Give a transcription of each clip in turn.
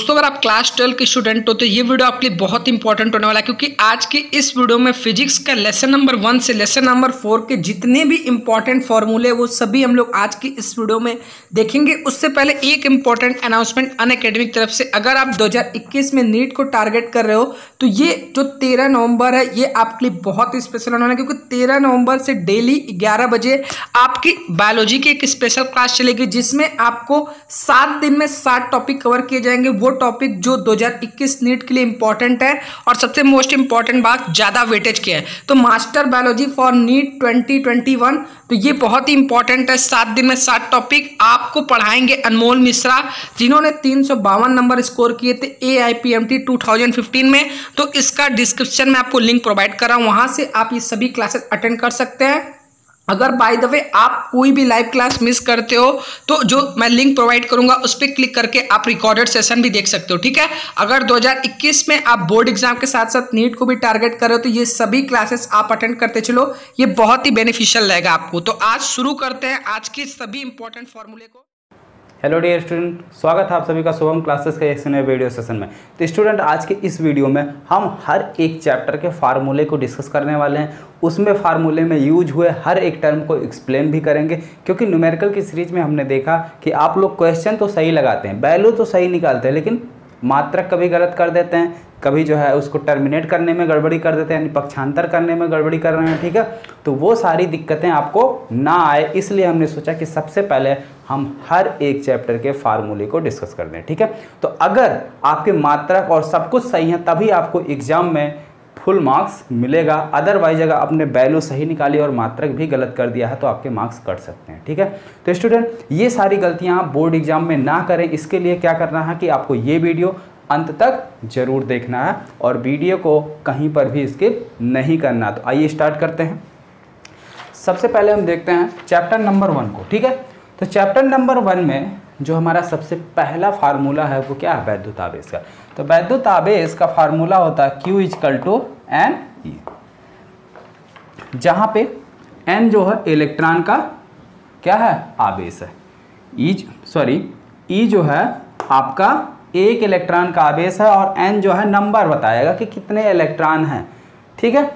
दोस्तों अगर आप क्लास 12 के स्टूडेंट हो तो ये वीडियो आपके लिए बहुत इंपॉर्टेंट होने वाला है, क्योंकि आज के इस वीडियो में फिजिक्स का लेसन नंबर 1 से लेसन नंबर 4 के जितने भी इंपॉर्टेंट फॉर्मूले वो सभी हम लोग आज की इस वीडियो में देखेंगे। उससे पहले एक इंपॉर्टेंट अनाउंसमेंट अनअकैडमी की तरफ से, अगर आप 2021 में नीट को टारगेट कर रहे हो तो ये जो 13 नवंबर है ये आपके लिए बहुत ही स्पेशल होने वाला है, क्योंकि 13 नवंबर से डेली 11 बजे आपकी बायोलॉजी की एक स्पेशल क्लास चलेगी, जिसमें आपको 7 दिन में 7 टॉपिक कवर किए जाएंगे। वो टॉपिक जो 2021 नीट के लिए इंपॉर्टेंट है, और सबसे मोस्ट इंपॉर्टेंट बात, ज्यादा वेटेज की है। तो मास्टर बायोलॉजी फॉर नीट 2021, तो ये बहुत ही इंपॉर्टेंट है। 7 दिन में 7 टॉपिक आपको पढ़ाएंगे अनमोल मिश्रा, जिन्होंने 352 नंबर स्कोर किए थे AIPMT 2015 में। तो इसका डिस्क्रिप्शन में आपको लिंक प्रोवाइड कर रहा हूं, वहां से आप ये सभी क्लासेस अटेंड कर सकते हैं। अगर बाय द वे आप कोई भी लाइव क्लास मिस करते हो तो जो मैं लिंक प्रोवाइड करूंगा उस पर क्लिक करके आप रिकॉर्डेड सेशन भी देख सकते हो, ठीक है। अगर 2021 में आप बोर्ड एग्जाम के साथ साथ नीट को भी टारगेट कर रहे हो तो ये सभी क्लासेस आप अटेंड करते चलो, ये बहुत ही बेनिफिशियल रहेगा आपको। तो आज शुरू करते हैं आज के सभी इंपॉर्टेंट फॉर्मूले को। हेलो डियर स्टूडेंट, स्वागत है आप सभी का शुभम क्लासेस के एक नए वीडियो सेशन में। तो स्टूडेंट, आज के इस वीडियो में हम हर एक चैप्टर के फार्मूले को डिस्कस करने वाले हैं। उसमें फार्मूले में यूज हुए हर एक टर्म को एक्सप्लेन भी करेंगे, क्योंकि न्यूमेरिकल की सीरीज में हमने देखा कि आप लोग क्वेश्चन तो सही लगाते हैं, वैल्यू तो सही निकालते हैं, लेकिन मात्रक कभी गलत कर देते हैं, कभी जो है उसको टर्मिनेट करने में गड़बड़ी कर देते हैं, यानी पक्षांतर करने में गड़बड़ी कर रहे हैं, ठीक है। तो वो सारी दिक्कतें आपको ना आए, इसलिए हमने सोचा कि सबसे पहले हम हर एक चैप्टर के फार्मूले को डिस्कस कर दें, ठीक है। तो अगर आपके मात्रक और सब कुछ सही है तभी आपको एग्जाम में फुल मार्क्स मिलेगा। अदरवाइज अगर आपने वैल्यू सही निकाली और मात्रक भी गलत कर दिया है तो आपके मार्क्स कट सकते हैं, ठीक है। तो स्टूडेंट, ये सारी गलतियां आप बोर्ड एग्जाम में ना करें, इसके लिए क्या करना है कि आपको ये वीडियो अंत तक जरूर देखना है और वीडियो को कहीं पर भी स्किप नहीं करना। तो आइए स्टार्ट करते हैं। सबसे पहले हम देखते हैं चैप्टर नंबर 1 को, ठीक है। तो चैप्टर नंबर 1 में जो हमारा सबसे पहला फार्मूला है वो क्या है? वैद्युत आवेश का। तो वैद्युत आवेश का फार्मूला होता है Q = N/E, जहाँ पे N जो है इलेक्ट्रॉन का क्या है? आवेश है। E जो है आपका एक इलेक्ट्रॉन का आवेश है, और N जो है नंबर बताएगा कि कितने इलेक्ट्रॉन हैं, ठीक है।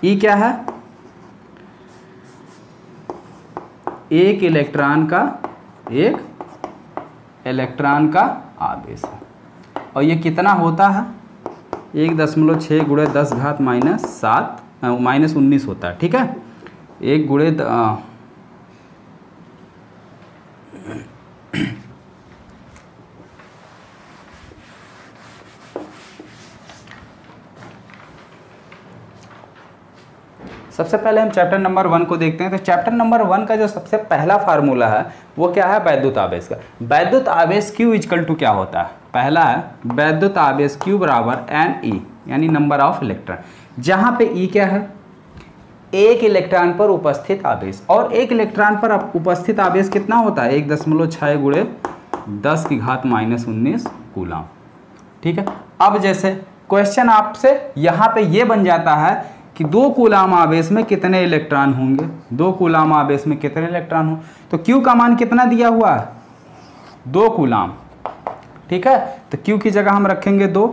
E क्या है? एक इलेक्ट्रॉन का आवेश है, और ये कितना होता है? 1.6 × 10⁻⁷ -19 होता है, ठीक है। 1 × सबसे पहले हम चैप्टर नंबर 1 को देखते हैं। तो चैप्टर नंबर 1 का जो सबसे पहला फार्मूला है वो क्या है? वैद्युत आवेश का। वैद्युत आवेश Q = क्या होता है? पहला है वैद्युत आवेश Q = Ne, यानी नंबर ऑफ इलेक्ट्रॉन, जहाँ पे E क्या है? एक इलेक्ट्रॉन पर उपस्थित आवेश, और एक इलेक्ट्रॉन पर उपस्थित आवेश कितना होता है? 1.6 × 10⁻⁻19 कूलम, ठीक है। अब जैसे क्वेश्चन आपसे यहाँ पे ये बन जाता है कि 2 कूलम आवेश में कितने इलेक्ट्रॉन होंगे? 2 कूलम आवेश में कितने इलेक्ट्रॉन हो? तो Q का मान कितना दिया हुआ है? 2 कूलम, ठीक है। तो Q की जगह हम रखेंगे 2।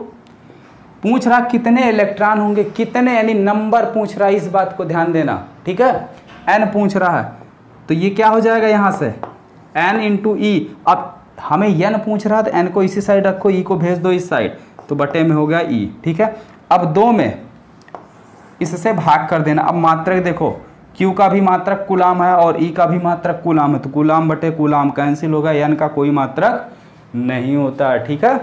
पूछ रहा कितने इलेक्ट्रॉन होंगे, कितने यानी नंबर पूछ रहा है, इस बात को ध्यान देना, ठीक है। N पूछ रहा है, तो ये क्या हो जाएगा यहाँ से? N × E। अब हमें N पूछ रहा है तो N को इसी साइड रखो, E को भेज दो इस साइड, तो बटे में हो गया E, ठीक है। अब 2 में इससे भाग कर देना। अब मात्रक देखो, Q का भी मात्रक कूलम है और E का भी मात्रक कूलम है, तो कूलम बटे कूलम कैंसिल होगा, N का कोई मात्रक नहीं होता है, ठीक है।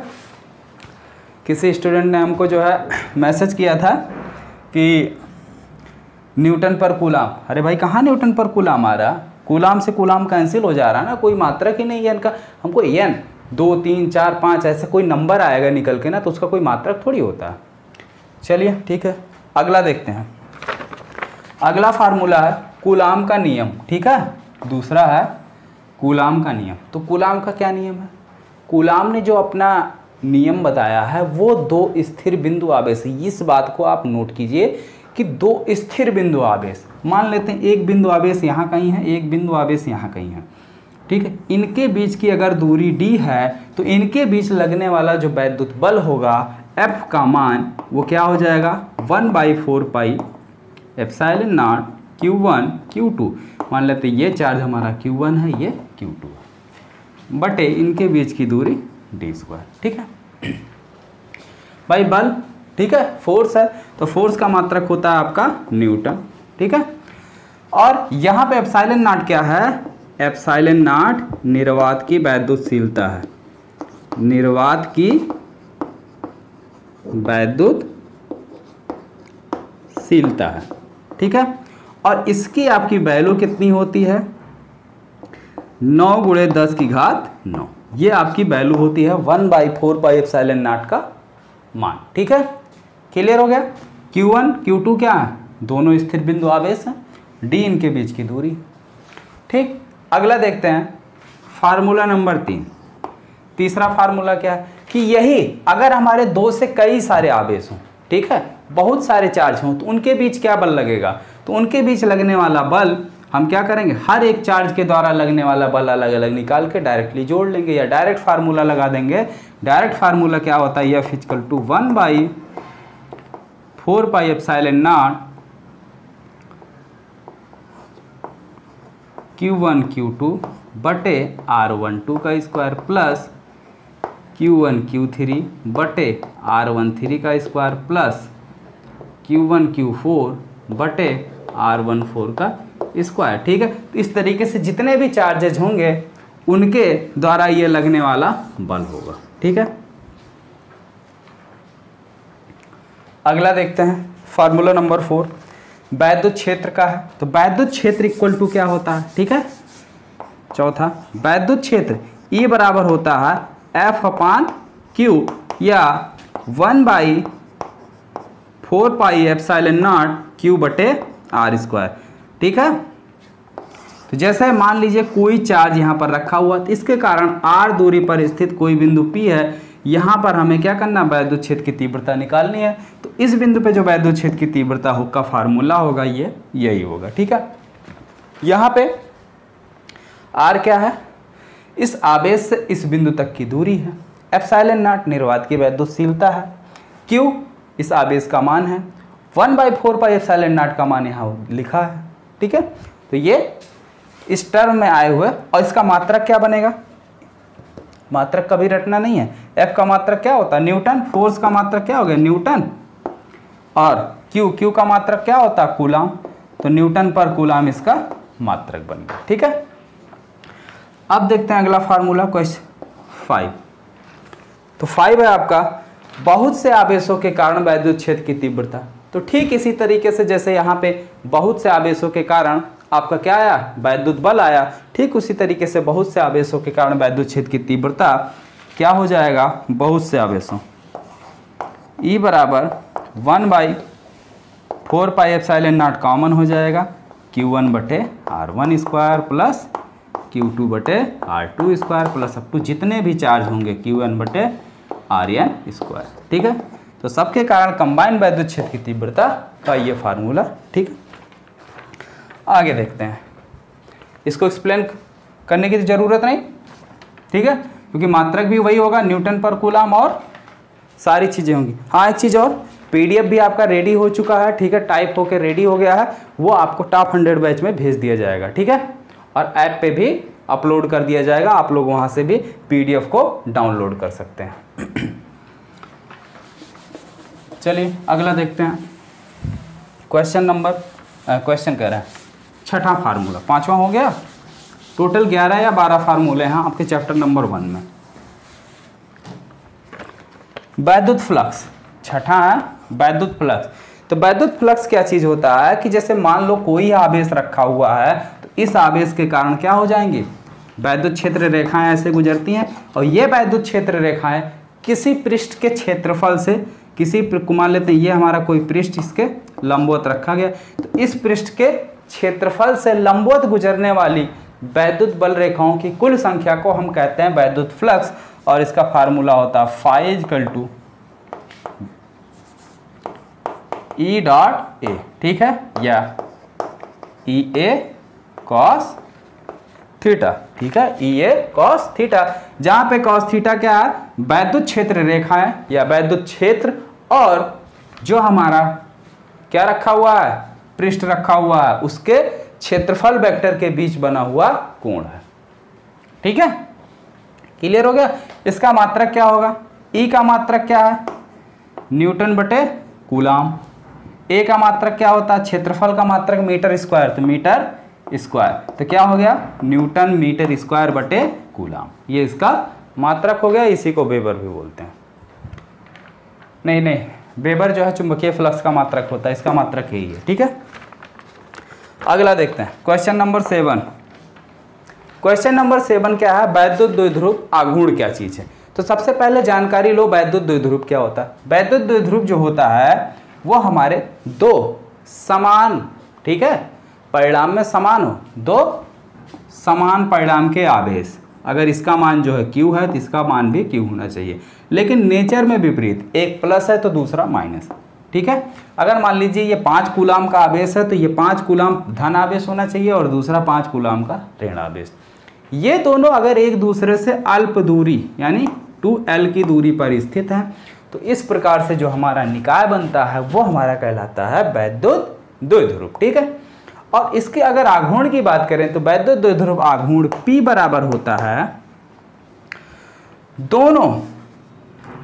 किसी स्टूडेंट ने हमको जो है मैसेज किया था कि न्यूटन पर कूलम। अरे भाई, कहाँ न्यूटन पर कूलम आ रहा? कूलम से कूलम कैंसिल हो जा रहा है ना, कोई मात्रक ही नहीं है N का। हमको N 2 3 4 5 ऐसे कोई नंबर आएगा निकल के ना, तो उसका कोई मात्रक थोड़ी होता है। चलिए ठीक है, अगला देखते हैं। अगला फार्मूला है कूलम का नियम, ठीक है। दूसरा है कूलम का नियम। तो कूलम का क्या नियम है? कूलम ने जो अपना नियम बताया है वो 2 स्थिर बिंदु आवेश है। इस बात को आप नोट कीजिए कि 2 स्थिर बिंदु आवेश, मान लेते हैं एक बिंदु आवेश यहाँ कहीं है, एक बिंदु आवेश यहाँ कहीं है। ठीक है, इनके बीच की अगर दूरी d है तो इनके बीच लगने वाला जो वैद्युत बल होगा F का मान वो क्या हो जाएगा 1/4 pi epsilon not Q1 Q2। मान लेते ये चार्ज हमारा Q1 है, ये Q2 है, बटे इनके बीच की दूरी d²। ठीक है भाई, बल, ठीक है, फोर्स है तो फोर्स का मात्रक होता है आपका न्यूटन। ठीक है, और यहाँ पे एप्सिलॉन नॉट क्या है, एप्सिलॉन नॉट निर्वात की वैद्युतशीलता है, निर्वात की वैद्युतशीलता है। ठीक है, और इसकी आपकी वैल्यू कितनी होती है 9 × 10⁹। ये आपकी वैल्यू होती है 1/4 पाई एप्सिलॉन नॉट का मान। ठीक है, क्लियर हो गया। Q1 Q2 क्या है, दोनों स्थिर बिंदु आवेश हैं, d इनके बीच की दूरी। ठीक, अगला देखते हैं फार्मूला नंबर 3। तीसरा फार्मूला क्या है कि यही अगर हमारे दो से कई सारे आवेश हों, ठीक है, बहुत सारे चार्ज हों, तो उनके बीच क्या बल लगेगा, तो उनके बीच लगने वाला बल हम क्या करेंगे, हर एक चार्ज के द्वारा लगने वाला बल अलग अलग निकाल के डायरेक्टली जोड़ लेंगे या डायरेक्ट फार्मूला लगा देंगे। डायरेक्ट फार्मूला क्या होता है, F = 1/4 pi epsilon not Q1 Q2 बटे R12 का स्क्वायर प्लस Q1 Q3 बटे R13 का स्क्वायर प्लस Q1 Q4 बटे R14 का स्क्वायर। ठीक है, तो इस तरीके से जितने भी चार्जेज होंगे उनके द्वारा ये लगने वाला बल होगा। ठीक है, अगला देखते हैं फार्मूला नंबर 4 वैद्युत क्षेत्र का है। तो वैद्युत क्षेत्र इक्वल टू क्या होता है, ठीक है, चौथा वैद्युत क्षेत्र E बराबर होता है F/Q या 1/4 पाई एप्सिलॉन नॉट Q बटे R²। ठीक है, तो जैसे मान लीजिए कोई चार्ज यहाँ पर रखा हुआ, तो इसके कारण R दूरी पर स्थित कोई बिंदु P है, यहाँ पर हमें क्या करना, वैद्युत क्षेत्र की तीव्रता निकालनी है। तो इस बिंदु पे जो वैद्युत क्षेत्र की तीव्रता का फार्मूला होगा ये यही होगा। ठीक है, यहाँ पे R क्या है, इस आवेश से इस बिंदु तक की दूरी है, एप्सिलॉन नॉट निर्वात की वैद्युतशीलता है, Q इस आवेश का मान है, 1/4 पाई एप्सिलॉन नॉट का मान यहाँ लिखा है। ठीक है, तो ये इस टर्म में आए हुए, और इसका मात्रक क्या बनेगा, मात्रक कभी रटना नहीं है, F का मात्रक क्या होता है न्यूटन, फोर्स का मात्रक क्या हो गया न्यूटन, और Q का मात्रक क्या होता है कूलाम, तो न्यूटन पर कूलाम इसका मात्रक बन गया। ठीक है, अब देखते हैं अगला फार्मूला क्वेश्चन 5। तो 5 है आपका बहुत से आवेशों के कारण वैद्युत क्षेत्र की तीव्रता। तो ठीक इसी तरीके से जैसे यहाँ पे बहुत से आवेशों के कारण आपका क्या आया, वैद्युत बल आया, ठीक उसी तरीके से बहुत से आवेशों के कारण वैद्युत क्षेत्र की तीव्रता क्या हो जाएगा, बहुत से आवेशों E बराबर 1/4 पाई एप्सिलॉन नॉट कॉमन हो जाएगा, Q1 बटे R1² प्लस Q2 बटे R2² प्लस अप टू जितने भी चार्ज होंगे Q1 बटे Rn²। ठीक है, तो सबके कारण कंबाइंड वैद्युत क्षेत्र की तीव्रता का ये फार्मूला। ठीक है, आगे देखते हैं, इसको एक्सप्लेन करने की ज़रूरत नहीं। ठीक है, क्योंकि मात्रक भी वही होगा न्यूटन पर कूलाम और सारी चीज़ें होंगी। हाँ, एक चीज़ और, PDF भी आपका रेडी हो चुका है। ठीक है, टाइप होकर रेडी हो गया है, वो आपको टॉप 100 बैच में भेज दिया जाएगा। ठीक है, और ऐप पे भी अपलोड कर दिया जाएगा, आप लोग वहाँ से भी PDF को डाउनलोड कर सकते हैं। चलिए अगला देखते हैं, क्वेश्चन कह रहा है छठा फार्मूला, 5वां हो गया, टोटल 11 या 12 फार्मूले हैं आपके चैप्टर नंबर 1 में। वैद्युत फ्लक्स, छठा है वैद्युत फ्लक्स। तो वैद्युत फ्लक्स क्या चीज़ होता है कि जैसे मान लो कोई आवेश रखा हुआ है, तो इस आवेश के कारण क्या हो जाएंगी, वैद्युत क्षेत्र रेखाएं ऐसे गुजरती हैं, और ये वैद्युत क्षेत्र रेखाएं किसी पृष्ठ के क्षेत्रफल से, किसी मान लेते हैं ये हमारा कोई पृष्ठ, इसके लंबवत रखा गया, तो इस पृष्ठ के क्षेत्रफल से लंबवत गुजरने वाली वैद्युत बल रेखाओं की कुल संख्या को हम कहते हैं वैद्युत फ्लक्स, और इसका फार्मूला होता है phi = E.A। ठीक है, या EA cos थीटा। ठीक है, ई ए कॉस थीटा, जहां पे कॉस थीटा क्या है, वैद्युत क्षेत्र रेखा है या वैद्युत क्षेत्र, और जो हमारा क्या रखा हुआ है, पृष्ठ रखा हुआ है, उसके क्षेत्रफल वेक्टर के बीच बना हुआ कोण है। ठीक है, क्लियर हो गया। इसका मात्रक क्या होगा, ई का मात्रक क्या है, न्यूटन बटे कूलाम। ए का मात्रक क्या होता है, क्षेत्रफल का मात्रक मीटर स्क्वायर, तो मीटर स्क्वायर, तो क्या हो गया, न्यूटन मीटर स्क्वायर बटे कूलाम, ये इसका मात्रक हो गया। इसी को वेबर भी बोलते हैं। नहीं, वेबर जो है चुंबकीय फ्लक्स का मात्रक होता है, इसका मात्रक यही है। ठीक है, अगला देखते हैं क्वेश्चन नंबर 7। क्वेश्चन नंबर 7 क्या है, वैद्युत द्विध्रुव आघूर्ण क्या चीज है। तो सबसे पहले जानकारी लो, वैद्युत द्विध्रुव क्या होता है। वैद्युत द्विध्रुव जो होता है वो हमारे दो समान, ठीक है, परिणाम में समान हो, दो समान परिणाम के आवेश, अगर इसका मान जो है Q है तो इसका मान भी Q होना चाहिए, लेकिन नेचर में विपरीत, एक प्लस है तो दूसरा माइनस। ठीक है, अगर मान लीजिए ये 5 कूलाम का आवेश है तो ये 5 कूलाम धन आवेश होना चाहिए और दूसरा 5 कूलाम का ऋण आवेश। ये दोनों अगर एक दूसरे से अल्प दूरी यानी 2L की दूरी पर स्थित हैं, तो इस प्रकार से जो हमारा निकाय बनता है वो हमारा कहलाता है वैद्युत द्विध्रुव। ठीक है, और इसके अगर आघूर्ण की बात करें तो वैद्युत द्विध्रुव आघूर्ण P बराबर होता है दोनों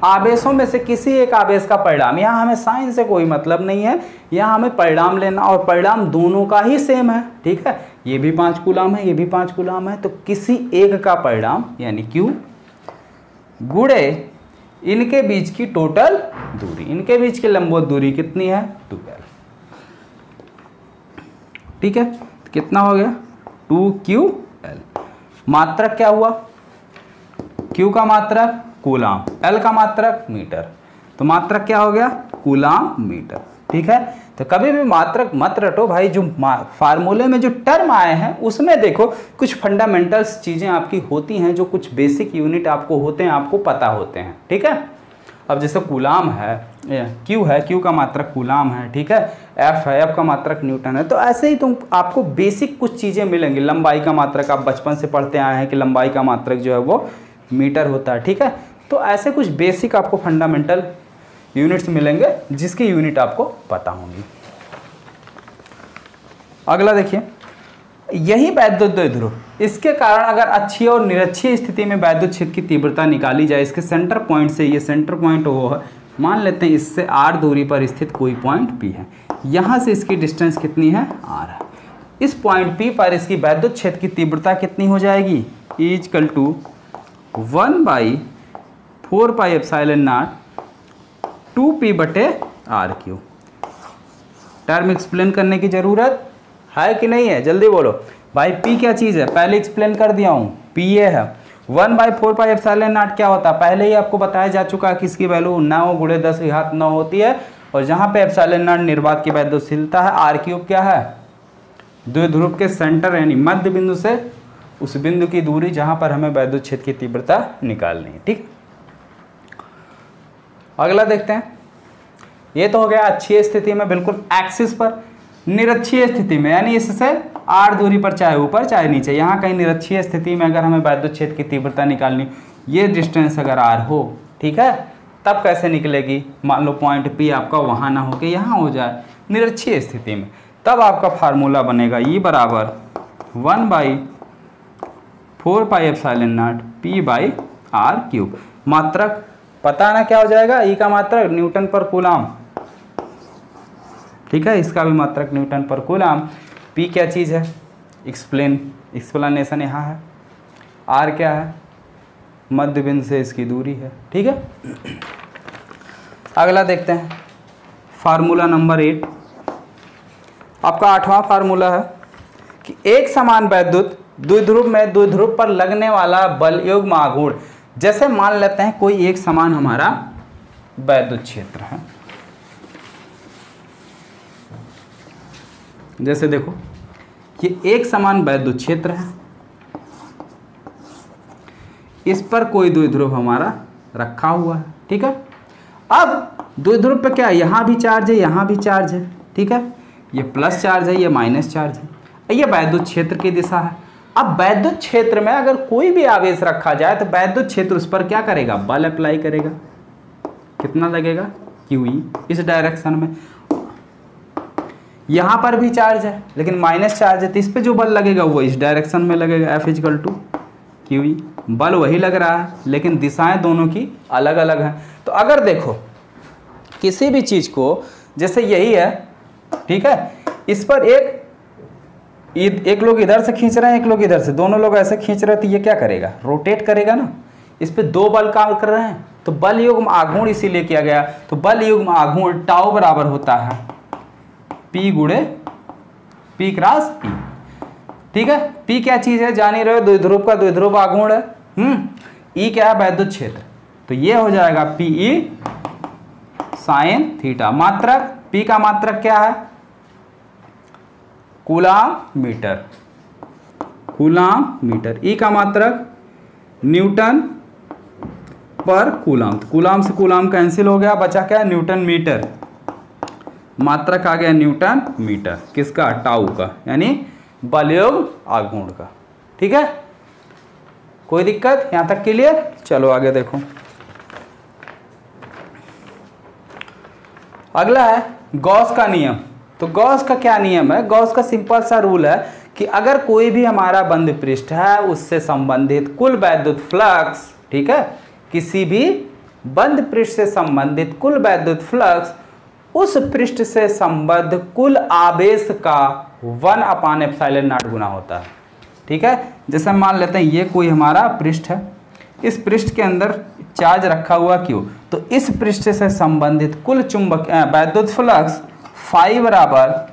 आवेशों में से किसी एक आवेश का परिणाम। यहाँ हमें साइन से कोई मतलब नहीं है, यहाँ हमें परिणाम लेना, और परिणाम दोनों का ही सेम है। ठीक है, ये भी 5 कूलाम है, ये भी 5 कूलाम है, तो किसी एक का परिणाम यानी Q गुणे इनके बीच की टोटल दूरी, इनके बीच की लंबवत दूरी कितनी है, 2L। ठीक है, तो कितना हो गया, 2QL। मात्रक क्या हुआ, Q का मात्रक कूलाम, L का मात्रक मीटर, तो मात्रक क्या हो गया, कूलाम मीटर। ठीक है, तो कभी भी मात्रक मत रटो भाई, जो फार्मूले में जो टर्म आए हैं उसमें देखो कुछ फंडामेंटल्स चीज़ें आपकी होती हैं, जो कुछ बेसिक यूनिट आपको होते हैं, आपको पता होते हैं। ठीक है, अब जैसे कूलाम है, Q है, Q का मात्रक कूलाम है, ठीक है, F है, F का मात्रक न्यूटन है, तो ऐसे ही तुम आपको बेसिक कुछ चीज़ें मिलेंगी। लंबाई का मात्रक आप बचपन से पढ़ते आए हैं कि लंबाई का मात्रक जो है वो मीटर होता है। ठीक है, तो ऐसे कुछ बेसिक आपको फंडामेंटल यूनिट्स मिलेंगे जिसकी यूनिट आपको पता होंगी। अगला देखिए, यही वैद्युत द्विध्रुव, इसके कारण अगर अच्छी और निरक्षीय स्थिति में वैद्युत क्षेत्र की तीव्रता निकाली जाए, इसके सेंटर पॉइंट से, ये सेंटर पॉइंट वो है, मान लेते हैं इससे r दूरी पर स्थित कोई पॉइंट P है, यहाँ से इसकी डिस्टेंस कितनी है, r है। इस पॉइंट P पर इसकी वैद्युत क्षेत्र की तीव्रता कितनी हो जाएगी, E = 1/4πε0 2P/r3। टर्म एक्सप्लेन करने की जरूरत है कि नहीं है, जल्दी बोलो भाई। P क्या चीज़ है, पहले एक्सप्लेन कर दिया हूँ, P ये है। 1/4πε0 क्या होता है, पहले ही आपको बताया जा चुका है कि इसकी वैल्यू 9 × 10⁻9 होती है, और जहाँ पे ε0 निर्वात की वैद्युतशीलता है, r³ क्या है, द्विध्रुव के सेंटर यानी मध्य बिंदु से उस बिंदु की दूरी जहाँ पर हमें वैद्युत क्षेत्र की तीव्रता निकालनी है। ठीक, अगला देखते हैं। ये तो हो गया अच्छी स्थिति में बिल्कुल एक्सिस पर। निरक्षीय स्थिति में यानी इससे r दूरी पर चाहे ऊपर चाहे नीचे, यहाँ कहीं निरक्षीय स्थिति में अगर हमें वैद्युत क्षेत्र की तीव्रता निकालनी, ये डिस्टेंस अगर r हो, ठीक है, तब कैसे निकलेगी, मान लो पॉइंट P आपका वहाँ ना होकर यहाँ हो जाए निरक्षीय स्थिति में, तब आपका फार्मूला बनेगा E = 1/4πε0 P/r³। मात्रक पता ना क्या हो जाएगा, E का मात्रक न्यूटन पर कूलाम, ठीक है, इसका भी मात्रक न्यूटन पर कूलाम। P क्या चीज़ है, एक्सप्लेनेशन यहाँ है। R क्या है, मध्य बिंदु से इसकी दूरी है। ठीक है, अगला देखते हैं फार्मूला नंबर 8। आपका 8वां फार्मूला है कि एक समान वैद्युत द्विध्रुव में द्विध्रुव पर लगने वाला बल युग्म आघूर्ण, जैसे मान लेते हैं कोई एक समान हमारा वैद्युत क्षेत्र है, जैसे देखो ये एक समान वैद्युत क्षेत्र है, इस पर कोई द्विध्रुव हमारा रखा हुआ है। ठीक है, अब द्विध्रुव पे क्या है, यहाँ भी चार्ज है, यहाँ भी चार्ज है। ठीक है, ये प्लस चार्ज है, ये माइनस चार्ज है, ये वैद्युत क्षेत्र की दिशा है। अब वैद्युत क्षेत्र में अगर कोई भी आवेश रखा जाए तो वैद्युत क्षेत्र उस पर क्या करेगा, बल अप्लाई करेगा। कितना लगेगा, QE, इस डायरेक्शन में। यहां पर भी चार्ज है लेकिन माइनस चार्ज है, तो इस पे जो बल लगेगा वो इस डायरेक्शन में लगेगा, F = QE। बल वही लग रहा है लेकिन दिशाएं दोनों की अलग अलग हैं। तो अगर देखो किसी भी चीज को, जैसे यही है, ठीक है, इस पर एक लोग इधर से खींच रहे हैं, एक लोग इधर से, दोनों लोग ऐसे खींच रहे हैं, तो ये क्या करेगा, रोटेट करेगा ना। इस पे दो बल काम कर रहे हैं, तो बल युग्म आघूर्ण इसीलिए किया गया। तो बल युग्म आघूर्ण टाउ बराबर होता है P × P × P, ठीक है। P क्या चीज है, जान ही रहे हो, द्विध्रुव का द्विध्रुव आघूर्ण है। E क्या है, वैद्युत क्षेत्र, तो ये हो जाएगा PE sin थीटा। मात्रक, P का मात्रक क्या है, coulomb metre, coulomb metre. E का मात्रक न्यूटन पर कूलाम, कूलाम से कूलाम कैंसिल हो गया, बचा क्या, न्यूटन मीटर। मात्रक आ गया न्यूटन मीटर, किसका, टाउ का, यानी बलयुग्म आघूर्ण का। ठीक है, कोई दिक्कत यहां तक क्लियर। चलो आगे देखो, अगला है गॉस का नियम। तो गॉस का क्या नियम है, गॉस का सिंपल सा रूल है कि अगर कोई भी हमारा बंद पृष्ठ है उससे संबंधित कुल वैद्युत फ्लक्स, ठीक है, किसी भी बंद पृष्ठ से संबंधित कुल वैद्युत फ्लक्स उस पृष्ठ से संबद्ध कुल आवेश का 1/ε0 गुना होता है। ठीक है, जैसे मान लेते हैं ये कोई हमारा पृष्ठ है, इस पृष्ठ के अंदर चार्ज रखा हुआ क्यों, तो इस पृष्ठ से संबंधित कुल चुंबक वैद्युत फ्लक्स फाई बराबर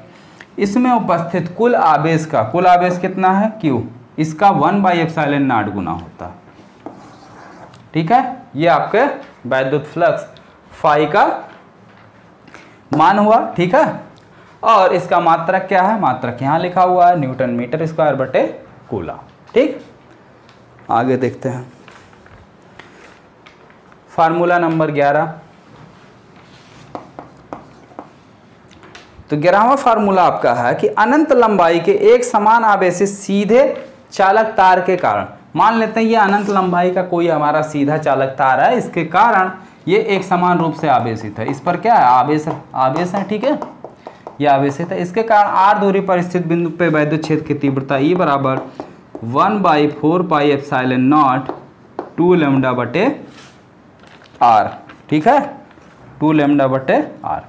इसमें उपस्थित कुल आवेश का, कुल आवेश कितना है Q, इसका 1/ε0 गुना होता है। ठीक है, ये आपके वैद्युत फ्लक्स फाई का मान हुआ। ठीक है, और इसका मात्रक क्या है, मात्रक यहाँ लिखा हुआ है न्यूटन मीटर स्क्वायर बटे कूलम। ठीक, आगे देखते हैं फार्मूला नंबर 11। तो 11वां फार्मूला आपका है कि अनंत लंबाई के एक समान आवेशित सीधे चालक तार के कारण, मान लेते हैं ये अनंत लंबाई का कोई हमारा सीधा चालक तार है, इसके कारण ये एक समान रूप से आवेशित है। इस पर क्या है, आवेश है। ठीक है, ये आवेशित है, इसके कारण r दूरी पर स्थित बिंदु पे वैद्युत क्षेत्र की तीव्रता E बराबर 1/4πε0 2λ/r। ठीक है, 2λ/r,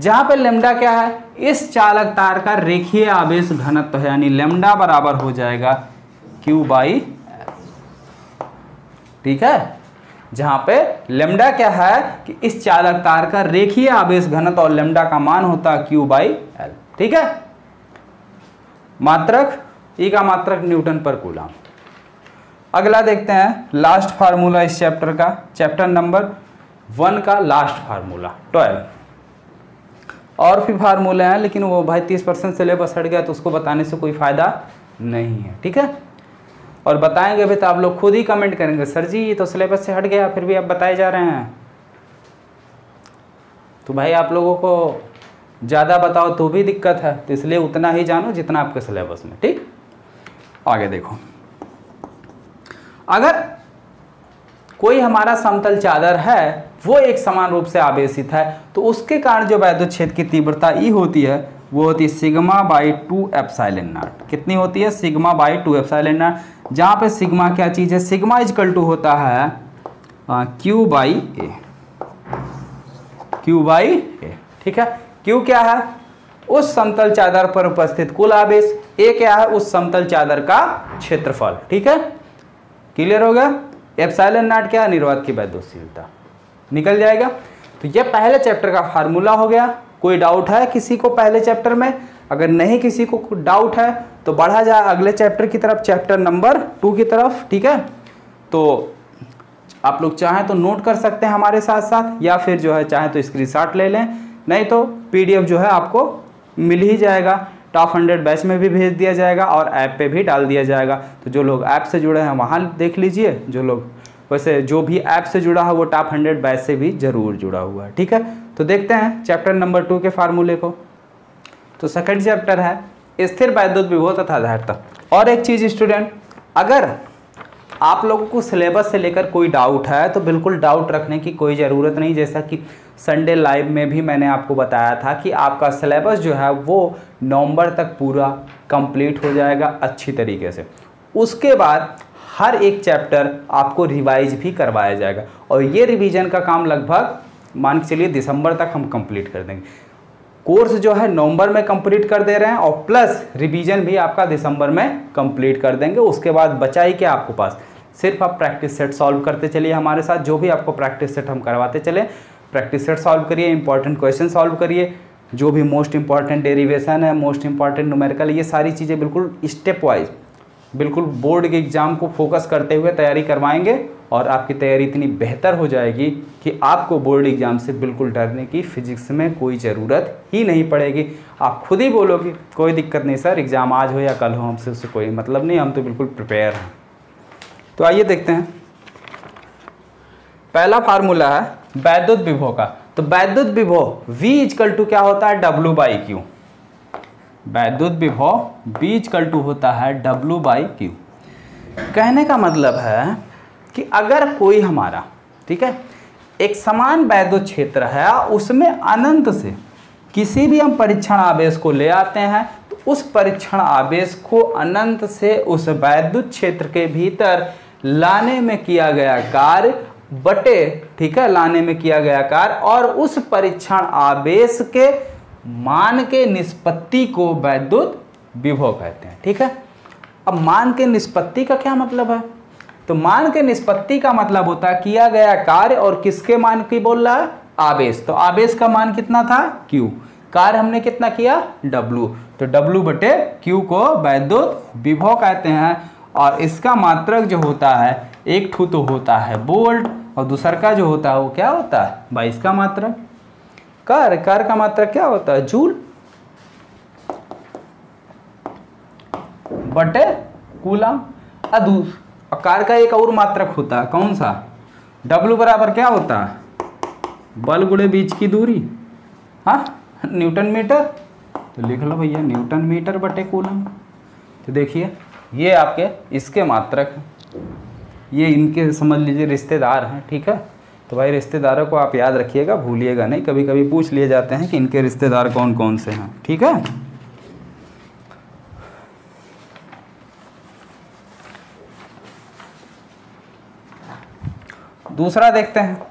जहां पे लैम्डा क्या है, इस चालक तार का रेखीय आवेश घनत्व है, यानी लैम्डा बराबर हो जाएगा Q/L। ठीक है, जहां पे लैम्डा क्या है कि इस चालक तार का रेखीय आवेश घनत्व और लैम्डा का मान होता है Q/L। ठीक है, मात्रक E का मात्रक न्यूटन पर कूलम। अगला देखते हैं लास्ट फार्मूला इस चैप्टर का, चैप्टर नंबर 1 का लास्ट फार्मूला 12। और भी फार्मूले हैं लेकिन वो भाई 30% सिलेबस हट गया तो उसको बताने से कोई फायदा नहीं है। ठीक है, और बताएंगे भी तो आप लोग खुद ही कमेंट करेंगे, सर जी ये तो सिलेबस से हट गया फिर भी आप बताए जा रहे हैं। तो भाई आप लोगों को ज़्यादा बताओ तो भी दिक्कत है, तो इसलिए उतना ही जानो जितना आपके सिलेबस में। ठीक, आगे देखो, अगर कोई हमारा समतल चादर है वो एक समान रूप से आवेशित है तो उसके कारण जो वैद्युत क्षेत्र की तीव्रता E होती है वो होती है σ/2ε0। कितनी होती है, σ/2ε0, जहाँ पे सिग्मा क्या चीज़ है, सिग्मा = होता है Q/A। Q/A। ठीक है, Q क्या है, उस समतल चादर पर उपस्थित कुल आवेश, A क्या है, उस समतल चादर का क्षेत्रफल। ठीक है, क्लियर हो गया। ε0 क्या है, निर्वात की वैद्युतशीलता, निकल जाएगा। तो ये पहले चैप्टर का फार्मूला हो गया। कोई डाउट है किसी को पहले चैप्टर में, अगर नहीं किसी को डाउट है तो बढ़ा जाए अगले चैप्टर की तरफ, चैप्टर नंबर 2 की तरफ। ठीक है, तो आप लोग चाहें तो नोट कर सकते हैं हमारे साथ साथ, या फिर जो है चाहें तो स्क्रीनशॉट ले लें, नहीं तो PDF जो है आपको मिल ही जाएगा, टॉप 100 बैच में भी भेज दिया जाएगा और ऐप पे भी डाल दिया जाएगा। तो जो लोग ऐप से जुड़े हैं वहाँ देख लीजिए, जो लोग वैसे जो भी ऐप से जुड़ा है वो टॉप 100 बैच से भी जरूर जुड़ा हुआ है। ठीक है, तो देखते हैं चैप्टर नंबर 2 के फार्मूले को। तो सेकंड चैप्टर है स्थिर वैद्युत विभव तथा धारिता। और एक चीज़ स्टूडेंट, अगर आप लोगों को सिलेबस से लेकर कोई डाउट है तो बिल्कुल डाउट रखने की कोई ज़रूरत नहीं। जैसा कि संडे लाइव में भी मैंने आपको बताया था कि आपका सिलेबस जो है वो नवंबर तक पूरा कंप्लीट हो जाएगा अच्छी तरीके से। उसके बाद हर एक चैप्टर आपको रिवाइज भी करवाया जाएगा और ये रिवीजन का काम लगभग मान के चलिए दिसंबर तक हम कंप्लीट कर देंगे। कोर्स जो है नवंबर में कंप्लीट कर दे रहे हैं और प्लस रिवीजन भी आपका दिसंबर में कंप्लीट कर देंगे। उसके बाद बचा ही क्या आपको पास, सिर्फ आप प्रैक्टिस सेट सॉल्व करते चलिए हमारे साथ। जो भी आपको प्रैक्टिस सेट हम करवाते चले, प्रैक्टिस सेट सॉल्व करिए, इंपॉर्टेंट क्वेश्चन सॉल्व करिए, जो भी मोस्ट इंपॉर्टेंट डेरिवेशन है, मोस्ट इंपॉर्टेंट न्यूमेरिकल, ये सारी चीज़ें बिल्कुल स्टेप वाइज बिल्कुल बोर्ड के एग्ज़ाम को फोकस करते हुए तैयारी करवाएंगे और आपकी तैयारी इतनी बेहतर हो जाएगी कि आपको बोर्ड एग्ज़ाम से बिल्कुल डरने की फिजिक्स में कोई ज़रूरत ही नहीं पड़ेगी। आप खुद ही बोलोगे कोई दिक्कत नहीं सर, एग्ज़ाम आज हो या कल हो, हमसे उससे कोई मतलब नहीं, हम तो बिल्कुल प्रिपेयर हैं। तो आइए देखते हैं, पहला फार्मूला है वैद्युत विभव का। तो वैद्युत विभव V इक्वल टू क्या होता है, W/Q। वैद्युत विभव V इक्वल टू होता है W/Q। कहने का मतलब है कि अगर कोई हमारा, ठीक है, एक समान वैद्युत क्षेत्र है, उसमें अनंत से किसी भी हम परीक्षण आवेश को ले आते हैं तो उस परीक्षण आवेश को अनंत से उस वैद्युत क्षेत्र के भीतर लाने में किया गया कार्य बटे, ठीक है, लाने में किया गया कार्य और उस परीक्षण आवेश के मान के निष्पत्ति को वैद्युत विभव कहते हैं। ठीक है, अब मान के निष्पत्ति का क्या मतलब है, तो मान के निष्पत्ति का मतलब होता है किया गया कार्य और किसके मान की बोल रहा है, आवेश। तो आवेश का मान कितना था, Q, कार्य हमने कितना किया, W, तो W बटे Q को वैद्युत विभव कहते हैं। और इसका मात्रक जो होता है, एक ठू तो होता है वोल्ट और दूसरा का जो होता है वो क्या होता है, 22 का मात्रक। कार्य का मात्रक क्या होता है, जूल बटे कूलम। कार्य का एक और मात्रक होता है, कौन सा, W बराबर क्या होता है, बल गुणे बीच की दूरी, हाँ, न्यूटन मीटर। तो लिख लो भैया न्यूटन मीटर बटे कूलम। तो देखिए ये आपके इसके मात्रक हैं, ये इनके समझ लीजिए रिश्तेदार हैं। ठीक है, तो भाई रिश्तेदारों को आप याद रखिएगा, भूलिएगा नहीं, कभी कभी पूछ लिए जाते हैं कि इनके रिश्तेदार कौन कौन से हैं। ठीक है, दूसरा देखते हैं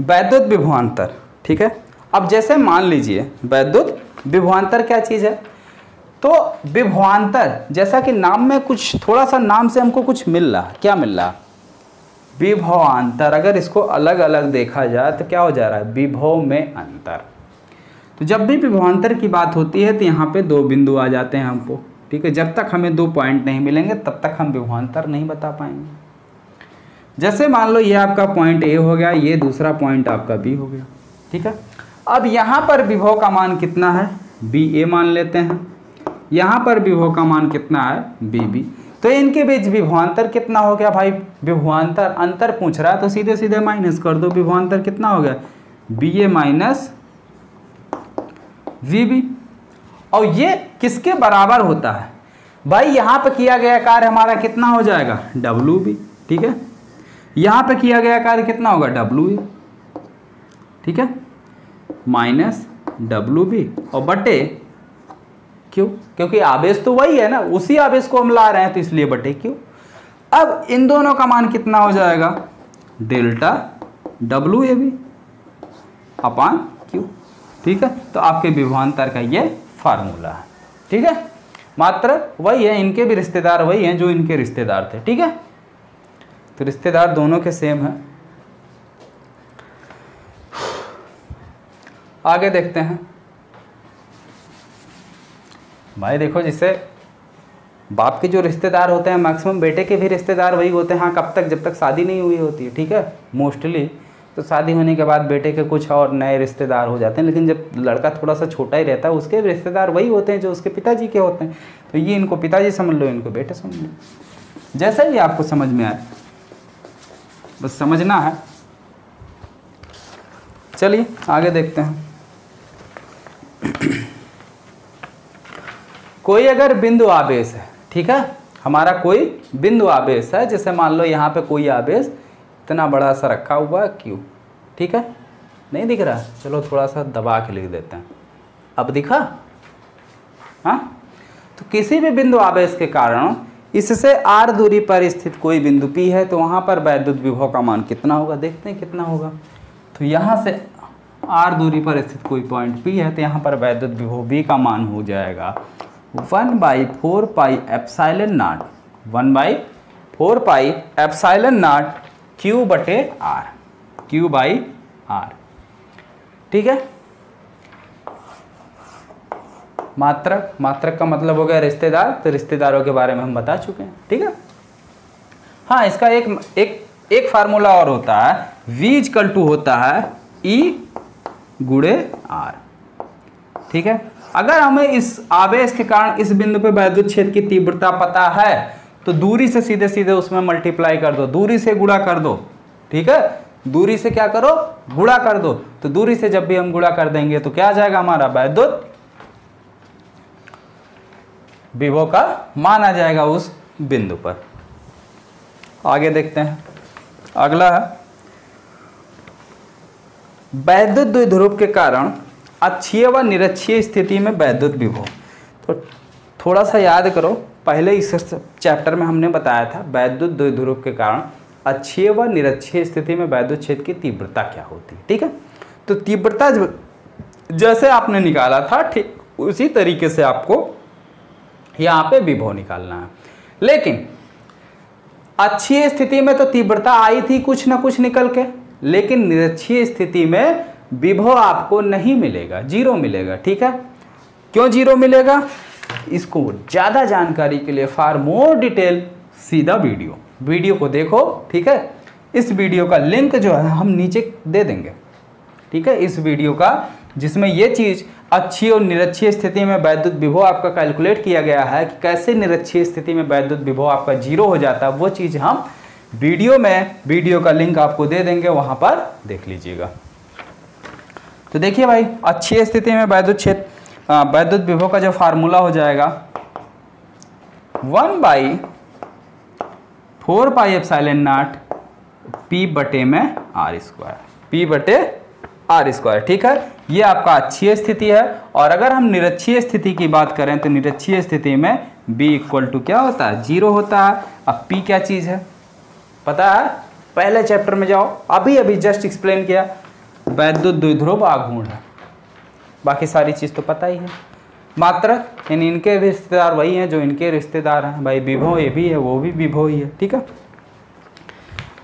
वैद्युत विभवांतर। ठीक है, अब जैसे मान लीजिए वैद्युत विभवांतर क्या चीज़ है, तो विभवांतर जैसा कि नाम में कुछ थोड़ा सा नाम से हमको कुछ मिल रहा है, क्या मिल रहा है, विभवांतर। अगर इसको अलग अलग देखा जाए तो क्या हो जा रहा है, विभव में अंतर। तो जब भी विभवांतर की बात होती है तो यहाँ पे दो बिंदु आ जाते हैं हमको। ठीक है, जब तक हमें 2 पॉइंट नहीं मिलेंगे तब तक हम विभवांतर नहीं बता पाएंगे। जैसे मान लो ये आपका पॉइंट ए हो गया, ये दूसरा पॉइंट आपका बी हो गया। ठीक है, अब यहाँ पर विभव का मान कितना है, बी ए मान लेते हैं, यहाँ पर विभव का मान कितना है, बी बी। तो इनके बीच विभवांतर कितना हो गया भाई, विभवांतर अंतर पूछ रहा है तो सीधे सीधे माइनस कर दो, विभवांतर कितना हो गया, B A minus V B. और ये किसके बराबर होता है भाई, यहाँ पे किया गया कार्य हमारा कितना हो जाएगा, डब्ल्यू बी। ठीक है, यहाँ पे किया गया कार्य कितना होगा, डब्ल्यू ए। ठीक है, माइनस डब्ल्यू बी और बटे क्यों, क्योंकि आवेश तो वही है ना, उसी आवेश को हम ला रहे हैं तो इसलिए बटे क्यों। अब इन दोनों का मान कितना हो जाएगा, delta W A B upon Q. ठीक है, तो आपके विभवांतर का ये फार्मूला है। ठीक है, मात्र वही है, इनके भी रिश्तेदार वही हैं जो इनके रिश्तेदार थे। ठीक है, तो रिश्तेदार दोनों के सेम है। आगे देखते हैं भाई, देखो जिससे बाप के जो रिश्तेदार होते हैं मैक्सिमम बेटे के भी रिश्तेदार वही होते हैं। हाँ, कब तक, जब तक शादी नहीं हुई होती है। ठीक है, मोस्टली तो शादी होने के बाद बेटे के कुछ और नए रिश्तेदार हो जाते हैं, लेकिन जब लड़का थोड़ा सा छोटा ही रहता है उसके रिश्तेदार वही होते हैं जो उसके पिताजी के होते हैं। तो ये इनको पिताजी समझ लो, इनको बेटे समझ लो, जैसा ही आपको समझ में आए बस समझना है। चलिए आगे देखते हैं। कोई अगर बिंदु आवेश है, ठीक है, हमारा कोई बिंदु आवेश है, जैसे मान लो यहाँ पे कोई आवेश इतना बड़ा सा रखा हुआ है Q, ठीक है, नहीं दिख रहा, चलो थोड़ा सा दबा के लिख देते हैं, अब दिखा, हाँ। तो किसी भी बिंदु आवेश के कारण इससे r दूरी पर स्थित कोई बिंदु P है, तो वहाँ पर वैद्युत विभव का मान कितना होगा, देखते हैं कितना होगा। तो यहाँ से r दूरी पर स्थित कोई पॉइंट P है, तो यहाँ पर वैद्युत विभव V का मान हो जाएगा 1/4 pi epsilon not, 1/4 pi epsilon not Q बटे R, Q बाई R, ठीक है। मात्रक, मात्रक का मतलब हो गया रिश्तेदार, तो रिश्तेदारों के बारे में हम बता चुके हैं, ठीक है। हाँ, इसका एक फार्मूला और होता है, V = होता है E गुणे R, ठीक है। अगर हमें इस आवेश के कारण इस बिंदु पे वैद्युत क्षेत्र की तीव्रता पता है, तो दूरी से सीधे सीधे उसमें मल्टीप्लाई कर दो, दूरी से गुणा कर दो, ठीक है, दूरी से क्या करो, गुणा कर दो। तो दूरी से जब भी हम गुणा कर देंगे तो क्या आ जाएगा, हमारा वैद्युत विभव का मान आ जाएगा उस बिंदु पर। आगे देखते हैं, अगला है वैद्युत द्विध्रुव के कारण अक्षीय व निरक्षीय स्थिति में वैद्युत विभव। तो थोड़ा सा याद करो, पहले इस चैप्टर में हमने बताया था वैद्युत द्विध्रुव के कारण अक्षीय व निरक्षीय स्थिति में वैद्युत क्षेत्र की तीव्रता क्या होती है, ठीक है। तो तीव्रता जैसे आपने निकाला था, ठीक उसी तरीके से आपको यहाँ पे विभव निकालना है। लेकिन अक्षीय स्थिति में तो तीव्रता आई थी कुछ ना कुछ निकल के, लेकिन निरक्षीय स्थिति में विभव आपको नहीं मिलेगा, 0 मिलेगा, ठीक है। क्यों 0 मिलेगा, इसको ज़्यादा जानकारी के लिए फॉर मोर डिटेल सीधा वीडियो को देखो, ठीक है। इस वीडियो का लिंक जो है हम नीचे दे देंगे, ठीक है, इस वीडियो का, जिसमें ये चीज़ अक्षीय और निरक्षीय स्थिति में वैद्युत विभव आपका कैलकुलेट किया गया है कि कैसे निरक्षीय स्थिति में वैद्युत विभव आपका 0 हो जाता है, वो चीज़ हम वीडियो का लिंक आपको दे देंगे, वहाँ पर देख लीजिएगा। तो देखिए भाई, अक्षीय स्थिति में वैद्युत विभव का जो फार्मूला हो जाएगा 1/4 पाई एप्सिलॉन नॉट P बटे में R स्क्वायर, P बटे R स्क्वायर, ठीक है। ये आपका अक्षीय स्थिति है। और अगर हम निरक्षीय स्थिति की बात करें तो निरक्षीय स्थिति में B = क्या होता है, 0 होता है। अब P क्या चीज़ है पता है, पहले चैप्टर में जाओ, अभी जस्ट एक्सप्लेन किया, वैद्युत द्विध्रुव आघूर्ण है, बाकी सारी चीज़ तो पता ही है। मात्रक यानी इनके रिश्तेदार वही हैं जो इनके रिश्तेदार हैं, भाई विभव ये भी है वो भी विभव ही है, ठीक है।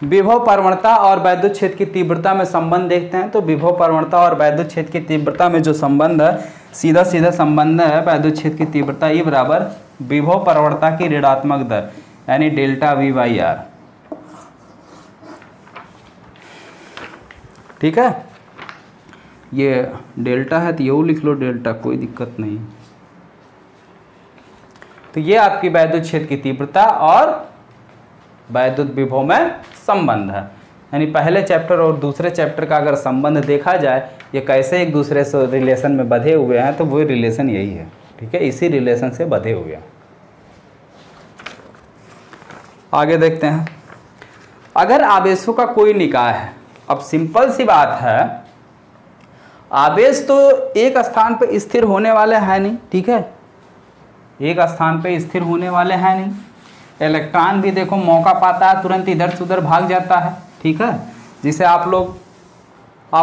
विभव प्रवणता और वैद्युत क्षेत्र की तीव्रता में संबंध देखते हैं। तो विभव प्रवणता और वैद्युत क्षेत्र की तीव्रता में जो संबंध है, सीधा संबंध है वैद्युत क्षेत्र की तीव्रता E बराबर विभव प्रवणता की ऋणात्मक दर, यानी डेल्टा V/R, ठीक है। ये डेल्टा है तो ये लिख लो डेल्टा, कोई दिक्कत नहीं। तो ये आपकी वैद्युत क्षेत्र की तीव्रता और वैद्युत विभव में संबंध है। यानी पहले चैप्टर और दूसरे चैप्टर का अगर संबंध देखा जाए, ये कैसे एक दूसरे से रिलेशन में बंधे हुए हैं, तो वो रिलेशन यही है, ठीक है, इसी रिलेशन से बंधे हुए हैं। आगे देखते हैं, अगर आवेशों का कोई निकाय है, अब सिंपल सी बात है, आवेश तो एक स्थान पे स्थिर होने वाले हैं नहीं, ठीक है, एक स्थान पे स्थिर होने वाले हैं नहीं। इलेक्ट्रॉन भी देखो मौका पाता है तुरंत इधर से उधर भाग जाता है, ठीक है। जिसे आप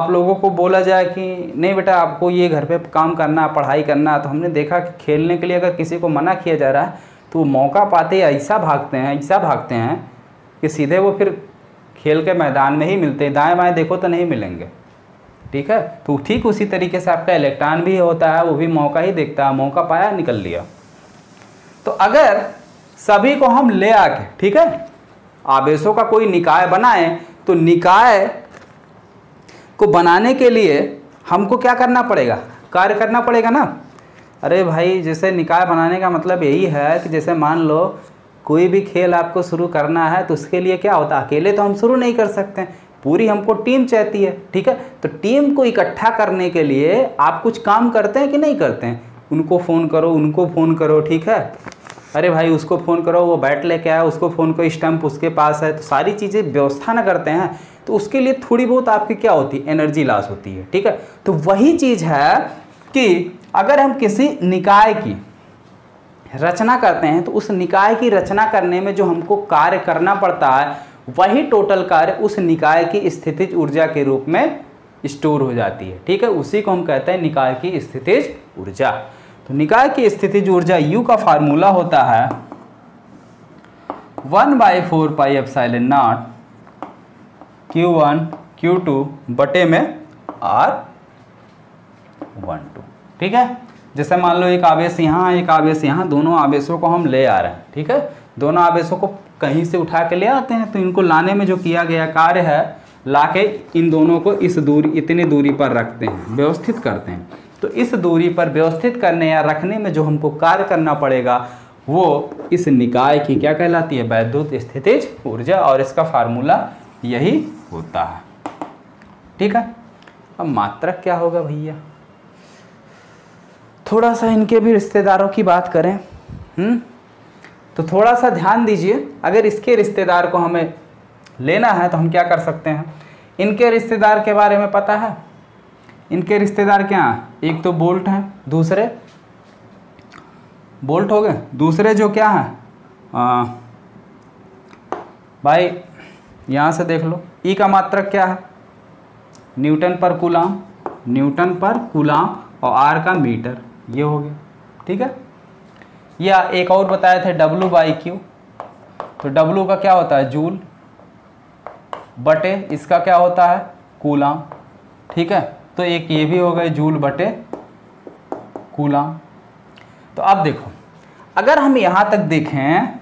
लोगों को बोला जाए कि नहीं बेटा आपको ये घर पे काम करना है, पढ़ाई करना है, तो हमने देखा कि खेलने के लिए अगर किसी को मना किया जा रहा है तो वो मौका पाते ऐसा भागते हैं कि सीधे वो फिर खेल के मैदान में ही मिलते हैं, दाएँ बाएँ देखो तो नहीं मिलेंगे, ठीक है। तो ठीक उसी तरीके से आपका इलेक्ट्रॉन भी होता है, वो भी मौका ही देखता है, मौका पाया निकल लिया। तो अगर सभी को हम ले आके, ठीक है, आवेशों का कोई निकाय बनाए, तो निकाय को बनाने के लिए हमको क्या करना पड़ेगा, कार्य करना पड़ेगा ना। अरे भाई, जैसे निकाय बनाने का मतलब यही है कि जैसे मान लो कोई भी खेल आपको शुरू करना है, तो उसके लिए क्या होता है, अकेले तो हम शुरू नहीं कर सकते हैं, पूरी हमको टीम चाहती है, ठीक है। तो टीम को इकट्ठा करने के लिए आप कुछ काम करते हैं कि नहीं करते हैं, उनको फ़ोन करो, उनको फ़ोन करो, ठीक है। अरे भाई उसको फ़ोन करो, वो बैट लेके आया, उसको फ़ोन करो, स्टैम्प उसके पास है, तो सारी चीज़ें व्यवस्था ना करते हैं तो उसके लिए थोड़ी बहुत आपकी क्या होती है, एनर्जी लॉस होती है, ठीक है। तो वही चीज़ है कि अगर हम किसी निकाय की रचना करते हैं तो उस निकाय की रचना करने में जो हमको कार्य करना पड़ता है वही टोटल कार्य उस निकाय की स्थितिज ऊर्जा के रूप में स्टोर हो जाती है, ठीक है। उसी को हम कहते हैं निकाय की स्थितिज ऊर्जा। तो निकाय की स्थितिज ऊर्जा U का फार्मूला होता है 1/4πε0 Q1 Q2 बटे में R12, ठीक है। जैसे मान लो एक आवेश यहाँ, एक आवेश यहाँ, दोनों आवेशों को हम ले आ रहे हैं, ठीक है। दोनों आवेशों को कहीं से उठा के ले आते हैं, तो इनको लाने में जो किया गया कार्य है, लाके इन दोनों को इस दूरी, इतनी दूरी पर रखते हैं, व्यवस्थित करते हैं। तो इस दूरी पर व्यवस्थित करने या रखने में जो हमको कार्य करना पड़ेगा वो इस निकाय की क्या कहलाती है, वैद्युत स्थितिज ऊर्जा, और इसका फार्मूला यही होता है, ठीक है। अब मात्रक क्या होगा भैया, थोड़ा सा इनके भी रिश्तेदारों की बात करें। तो थोड़ा सा ध्यान दीजिए, अगर इसके रिश्तेदार को हमें लेना है तो हम क्या कर सकते हैं। इनके रिश्तेदार के बारे में पता है, इनके रिश्तेदार क्या हैं, एक तो बोल्ट हैं, दूसरे बोल्ट हो गए, दूसरे जो क्या हैं भाई यहाँ से देख लो, ई का मात्रक क्या है, न्यूटन पर कूलाम, न्यूटन पर कूलाम, और आर का मीटर, ये हो गया, ठीक है। या एक और बताए थे W/Q, तो W का क्या होता है, जूल, बटे इसका क्या होता है, कूलाम, ठीक है। तो एक ये भी हो गए जूल बटे कूलाम। तो अब देखो, अगर हम यहाँ तक देखें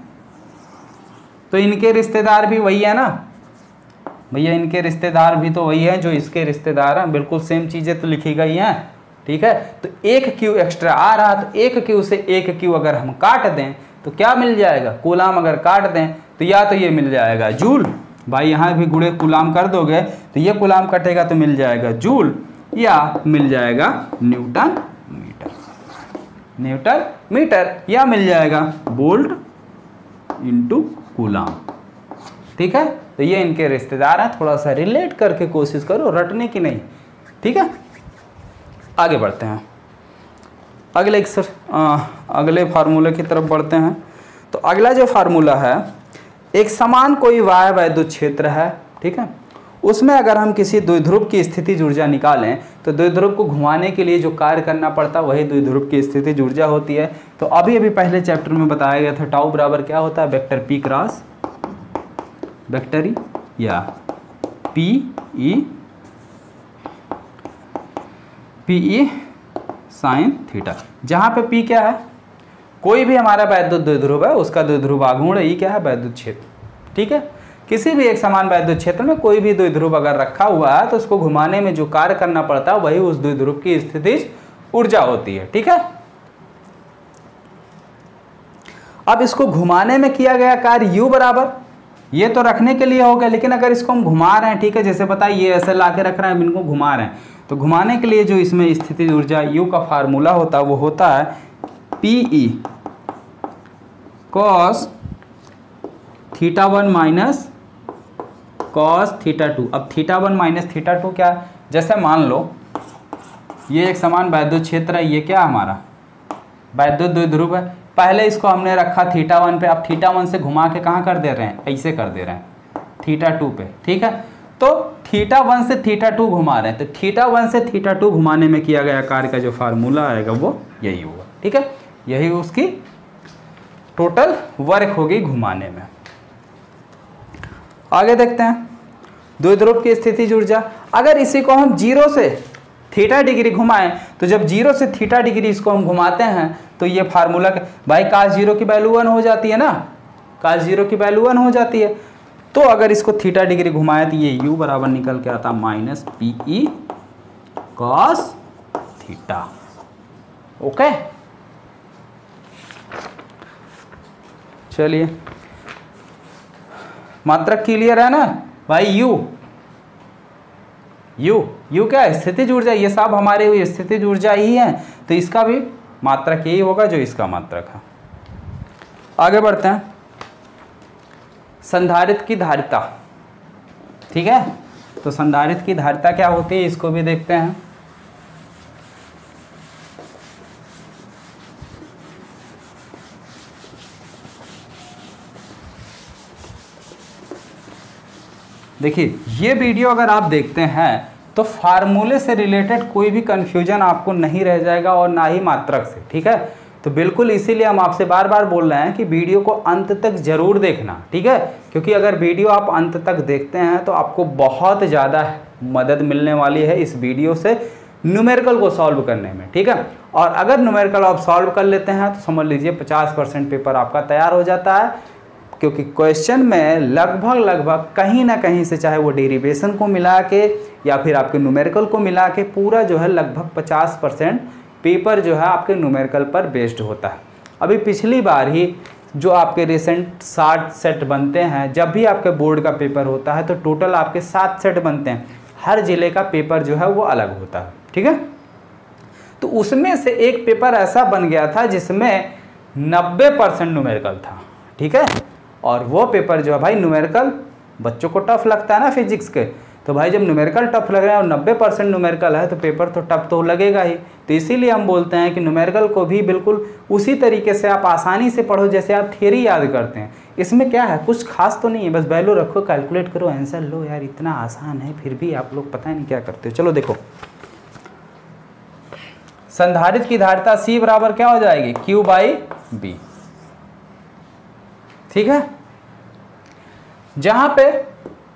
तो इनके रिश्तेदार भी वही है ना भैया, इनके रिश्तेदार भी तो वही है जो इसके रिश्तेदार हैं, बिल्कुल सेम चीज़ें तो लिखी गई हैं, ठीक है। तो एक Q एक्स्ट्रा आ रहा, तो एक Q से एक Q अगर हम काट दें तो क्या मिल जाएगा, कूलाम अगर काट दें तो या तो ये मिल जाएगा जूल, भाई यहाँ भी गुणे कूलाम कर दोगे तो ये कूलाम कटेगा तो मिल जाएगा जूल, या मिल जाएगा न्यूटन मीटर, न्यूटन मीटर, या मिल जाएगा वोल्ट इंटू कूलाम, ठीक है। तो ये इनके रिश्तेदार हैं, थोड़ा सा रिलेट करके कोशिश करो, रटने की नहीं, ठीक है। आगे बढ़ते हैं, अगले फार्मूले की तरफ बढ़ते हैं। तो अगला जो फार्मूला है, एक समान कोई वाय वैद्युत क्षेत्र है, ठीक है, उसमें अगर हम किसी द्विध्रुव की स्थितिज ऊर्जा निकालें तो द्विध्रुव को घुमाने के लिए जो कार्य करना पड़ता है वही द्विध्रुव की स्थितिज ऊर्जा होती है। तो अभी पहले चैप्टर में बताया गया था, टाउ बराबर क्या होता है, vector P cross vector E, या PE साइन थीटा, जहाँ पे P क्या है, कोई भी हमारा वैद्युत द्विध्रुव है उसका द्विध्रुव आघूर्ण, E क्या है, वैद्युत क्षेत्र, ठीक है। किसी भी एक समान वैद्युत क्षेत्र में कोई भी द्विध्रुव अगर रखा हुआ है तो उसको घुमाने में जो कार्य करना पड़ता है वही उस द्विध्रुव की स्थितिज ऊर्जा होती है, ठीक है। अब इसको घुमाने में किया गया कार्य U बराबर, ये तो रखने के लिए हो गया, लेकिन अगर इसको हम घुमा रहे हैं, ठीक है, जैसे बताइए ये ऐसे ला के रख रहे हैं, इनको घुमा रहे हैं, तो घुमाने के लिए जो इसमें स्थितिज ऊर्जा U का फार्मूला होता है वो होता है PE cos θ1 माइनस cos θ2। अब θ1 माइनस θ2 क्या है, जैसे मान लो ये एक समान वैद्युत क्षेत्र है, ये क्या हमारा वैद्युत द्विध्रुव है, पहले इसको हमने रखा θ1 पे, अब θ1 से घुमा के कहाँ कर दे रहे हैं, ऐसे कर दे रहे हैं θ2 पे, ठीक है। तो θ1 से θ2 घुमा रहे हैं, तो θ1 से θ2 घुमाने में किया गया कार्य का जो फार्मूला आएगा वो यही होगा, ठीक है। यही उसकी टोटल वर्क होगी घुमाने में। आगे देखते हैं द्विध्रुव की स्थितिज ऊर्जा, अगर इसी को हम 0 से थीटा डिग्री घुमाएं तो जब 0 से थीटा डिग्री इसको हम घुमाते हैं तो ये फार्मूला भाई cos 0 की वैल्यू 1 हो जाती है ना, cos 0 की वैल्यू 1 हो जाती है। तो अगर इसको थीटा डिग्री घुमाए तो ये U बराबर निकल के आता minus PE cos theta, okay. चलिए मात्रक क्लियर है ना भाई, U क्या है, स्थितिज ऊर्जा, ये सब हमारे स्थितिज ऊर्जा ही है, तो इसका भी मात्रक यही होगा जो इसका मात्रक है। आगे बढ़ते हैं, संधारित्र की धारिता। ठीक है, तो संधारित्र की धारिता क्या होती है इसको भी देखते हैं। देखिए ये वीडियो अगर आप देखते हैं तो फार्मूले से रिलेटेड कोई भी कंफ्यूजन आपको नहीं रह जाएगा और ना ही मात्रक से। ठीक है, तो बिल्कुल इसीलिए हम आपसे बार बार बोल रहे हैं कि वीडियो को अंत तक जरूर देखना। ठीक है, क्योंकि अगर वीडियो आप अंत तक देखते हैं तो आपको बहुत ज़्यादा मदद मिलने वाली है इस वीडियो से न्यूमेरिकल को सॉल्व करने में। ठीक है, और अगर न्यूमेरिकल आप सॉल्व कर लेते हैं तो समझ लीजिए 50% पेपर आपका तैयार हो जाता है, क्योंकि क्वेश्चन में लगभग कहीं ना कहीं से, चाहे वो डेरिवेशन को मिला के या फिर आपके न्यूमेरिकल को मिला के, पूरा जो है लगभग 50% पेपर जो है आपके न्यूमेरिकल पर बेस्ड होता है। अभी पिछली बार ही जो आपके रिसेंट 60 सेट बनते हैं, जब भी आपके बोर्ड का पेपर होता है तो टोटल आपके 7 सेट बनते हैं। हर जिले का पेपर जो है वो अलग होता है। ठीक है, तो उसमें से एक पेपर ऐसा बन गया था जिसमें 90% न्यूमेरिकल था। ठीक है, और वो पेपर जो है भाई न्यूमेरिकल बच्चों को टफ लगता है ना फिजिक्स के, तो भाई जब न्यूमेरिकल टफ लग रहा है और 90% न्यूमेरिकल है तो पेपर तो टफ तो लगेगा ही। तो इसीलिए हम बोलते हैं कि न्यूमेरिकल को भी बिल्कुल उसी तरीके से आप आसानी से पढ़ो जैसे आप थ्योरी याद करते हैं। इसमें क्या है, कुछ खास तो नहीं है, बस वैल्यू रखो, कैलकुलेट करो, आंसर लो। यार इतना आसान है, फिर भी आप लोग पता नहीं क्या करते हो। चलो देखो, संधारित्र की धारिता C बराबर क्या हो जाएगी, Q/B। ठीक है, जहां पे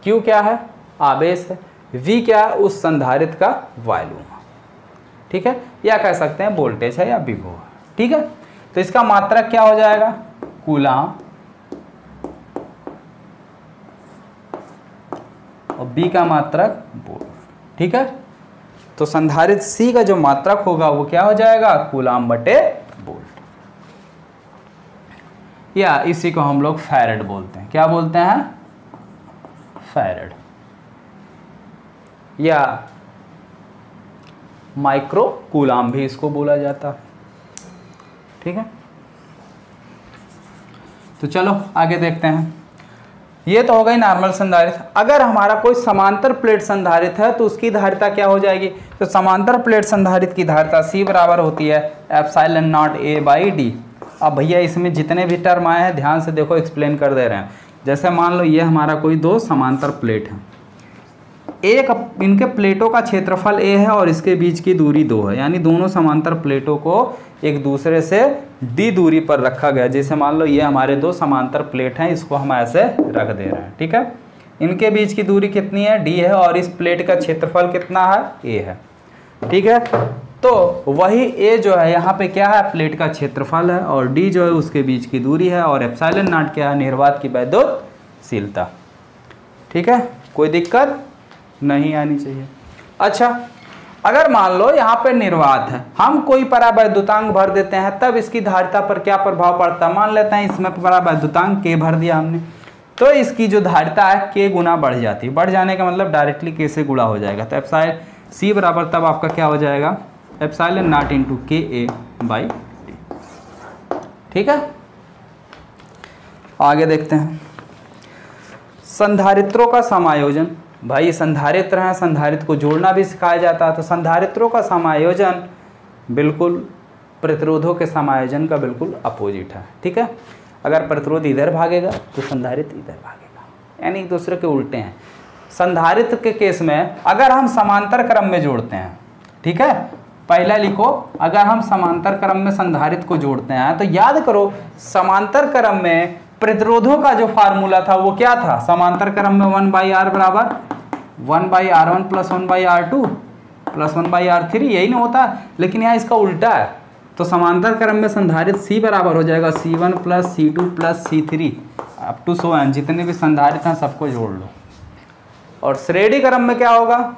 Q क्या है, आवेश है, V क्या है, उस संधारित्र का वॉल्यूम। ठीक है, या कह सकते हैं वोल्टेज है या विभव है। ठीक है, तो इसका मात्रक क्या हो जाएगा, कूलाम, और B का मात्रक वोल्ट। ठीक है, तो संधारित्र C का जो मात्रक होगा वो क्या हो जाएगा, कूलाम बटे वोल्ट, या इसी को हम लोग फैरेड बोलते हैं। क्या बोलते हैं, फैरेड, या माइक्रो कूलाम भी इसको बोला जाता है। ठीक है, तो चलो आगे देखते हैं। ये तो हो गई नॉर्मल संधारित्र। अगर हमारा कोई समांतर प्लेट संधारित्र है तो उसकी धारिता क्या हो जाएगी, तो समांतर प्लेट संधारित्र की धारिता C बराबर होती है ε0A/d। अब भैया इसमें जितने भी टर्म आए हैं ध्यान से देखो, एक्सप्लेन कर दे रहे हैं। जैसे मान लो ये हमारा कोई दो समांतर प्लेट है, एक इनके प्लेटों का क्षेत्रफल A है और इसके बीच की दूरी 2 है, यानी दोनों समांतर प्लेटों को एक दूसरे से d दूरी पर रखा गया। जैसे मान लो ये हमारे दो समांतर प्लेट हैं, इसको हम ऐसे रख दे रहे हैं। ठीक है, इनके बीच की दूरी कितनी है, d है, और इस प्लेट का क्षेत्रफल कितना है, A है। ठीक है, तो वही A जो है यहाँ पे क्या है, प्लेट का क्षेत्रफल है, और d जो है उसके बीच की दूरी है, और ε0 क्या है, निर्वात की वैद्युतशीलता। ठीक है, कोई दिक्कत नहीं आनी चाहिए। अच्छा, अगर मान लो यहाँ पे निर्वात है, हम कोई परावैद्युतांक भर देते हैं, तब इसकी धारिता पर क्या प्रभाव पड़ता है। मान लेते हैं इसमें परावैद्युतांक K भर दिया हमने, तो इसकी जो धारिता है K गुना बढ़ जाती है। बढ़ जाने का मतलब डायरेक्टली K से गुणा हो जाएगा, तो एप्सिलॉन C बराबर तब आपका क्या हो जाएगा, ε0 × KA/d। ठीक है, आगे देखते हैं संधारित्रों का समायोजन। भाई संधारित्र हैं, संधारित्र को जोड़ना भी सिखाया जाता है। तो संधारित्रों का समायोजन बिल्कुल प्रतिरोधों के समायोजन का बिल्कुल अपोजिट है। ठीक है, अगर प्रतिरोध इधर भागेगा तो संधारित्र इधर भागेगा, यानी एक दूसरे के उल्टे हैं। संधारित्र के केस में अगर हम समांतर क्रम में जोड़ते हैं, ठीक है, पहला लिखो, अगर हम समांतर क्रम में संधारित्र को जोड़ते हैं तो याद करो समांतर क्रम में प्रतिरोधों का जो फार्मूला था वो क्या था, समांतर क्रम में 1/r बराबर 1/r1 + 1/r2 + 1/r3, यही ना होता, लेकिन यहाँ इसका उल्टा है। तो समांतर क्रम में संधारित्र C बराबर हो जाएगा C1 + C2 + C3 up to so N, जितने भी संधारित्र हैं सबको जोड़ लो। और श्रेणी क्रम में क्या होगा,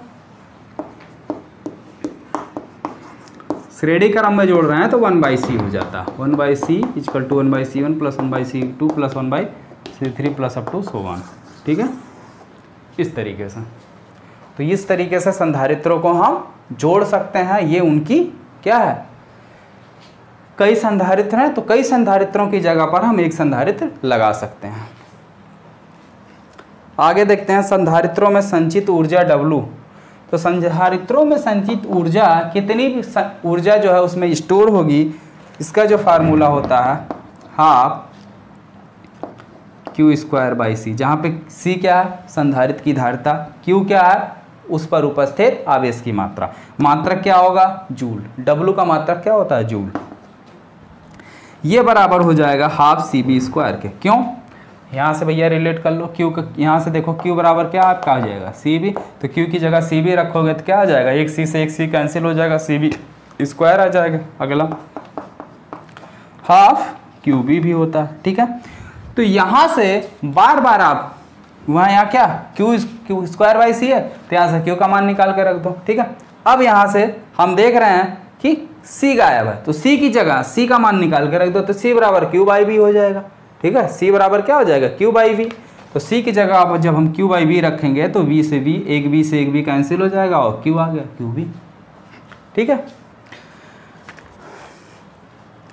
श्रेणी क्रम में जोड़ रहे हैं तो 1/c हो जाता है, 1/c = 1/c1 + 1/c2 + 1/c3 + up to so on. ठीक है, इस तरीके से। तो इस तरीके से संधारित्रों को हम जोड़ सकते हैं, ये उनकी क्या है, कई संधारित्र हैं तो कई संधारित्रों की जगह पर हम एक संधारित्र लगा सकते हैं। आगे देखते हैं संधारित्रों में संचित ऊर्जा W। तो संधारित्रों में संचित ऊर्जा कितनी भी ऊर्जा जो है उसमें स्टोर होगी, इसका जो फार्मूला होता है हाफ Q²/C, जहाँ पे C क्या है संधारित्र की धारिता, Q क्या है उस पर उपस्थित आवेश की मात्रा, मात्रक क्या होगा जूल, W का मात्रक क्या होता है जूल। ये बराबर हो जाएगा हाफ CB² के। क्यों, यहाँ से भैया रिलेट कर लो, Q का यहाँ से देखो Q बराबर क्या आपका आ जाएगा CB, तो Q की जगह CB रखोगे तो क्या आ जाएगा, एक C से एक C कैंसिल हो जाएगा, CB² आ जाएगा। अगला हाफ QB भी होता है, ठीक है। तो यहाँ से बार बार आप वहाँ यहाँ क्या Q²/C है तो यहाँ से Q का मान निकाल के रख दो, ठीक है। अब यहाँ से हम देख रहे हैं कि C गायब है तो C की जगह C का मान निकाल के रख दो, तो C बराबर Q/V हो जाएगा, ठीक है। C बराबर क्या हो जाएगा Q/V, तो C की जगह अब जब हम Q/V रखेंगे तो V से V, एक V से एक V कैंसिल हो जाएगा और Q आ गया QV, ठीक है।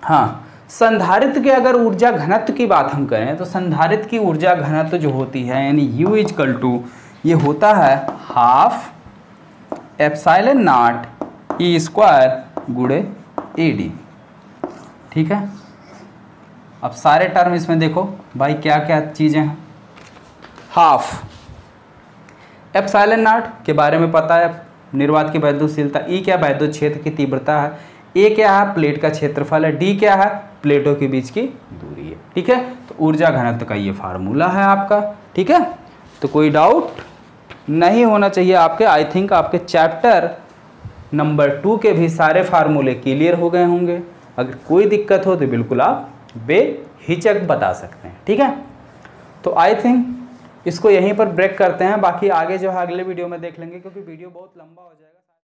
हाँ, संधारित्र के अगर ऊर्जा घनत्व की बात हम करें तो संधारित्र की ऊर्जा घनत्व जो होती है यानी U = ये होता है हाफ ε0 E² AD, ठीक है। अब सारे टर्म इसमें देखो भाई क्या क्या चीज़ें हैं। हाफ ε0 के बारे में पता है, निर्वात की वैद्युतशीलता, E क्या वैद्युत क्षेत्र की तीव्रता है, A क्या है प्लेट का क्षेत्रफल है, D क्या है प्लेटों के बीच की दूरी है, ठीक है। तो ऊर्जा घनत्व का ये फार्मूला है आपका, ठीक है। तो कोई डाउट नहीं होना चाहिए आपके। आई थिंक आपके चैप्टर नंबर 2 के भी सारे फार्मूले क्लियर हो गए होंगे। अगर कोई दिक्कत हो तो बिल्कुल आप बेहिचक बता सकते हैं, ठीक है। तो आई थिंक इसको यहीं पर ब्रेक करते हैं, बाकी आगे जो है अगले वीडियो में देख लेंगे क्योंकि वीडियो बहुत लंबा हो जाएगा।